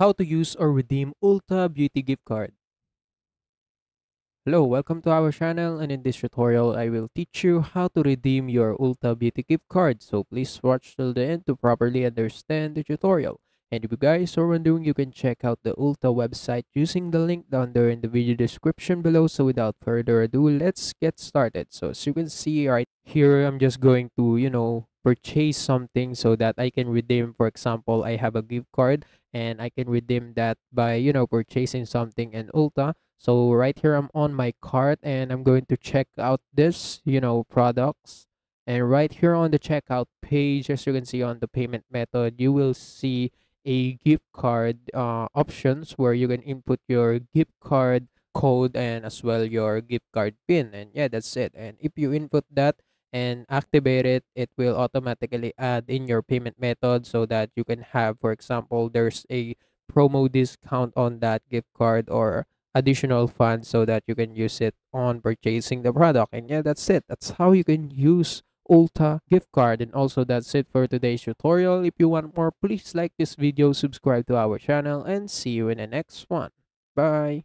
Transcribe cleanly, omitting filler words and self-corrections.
how to use or redeem Ulta Beauty gift card. Hello, welcome to our channel, and in this tutorial I will teach you how to redeem your Ulta Beauty gift card. So please watch till the end to properly understand the tutorial. And if you guys are wondering, you can check out the Ulta website using the link down there in the video description below. So without further ado, let's get started. So as you can see right here, I'm just going to, purchase something so that I can redeem. For example, I have a gift card and I can redeem that by, purchasing something in Ulta. So right here, I'm on my cart and I'm going to check out this, products. And right here on the checkout page, as you can see on the payment method, you will see a gift card options where you can input your gift card code and as well your gift card pin. And yeah, that's it. And if you input that and activate it, it will automatically add in your payment method so that you can have, for example, there's a promo discount on that gift card or additional funds so that you can use it on purchasing the product. And yeah, that's it. That's how you can use Ulta gift card. And also that's it for today's tutorial. If you want more, please like this video, subscribe to our channel, and see you in the next one. Bye.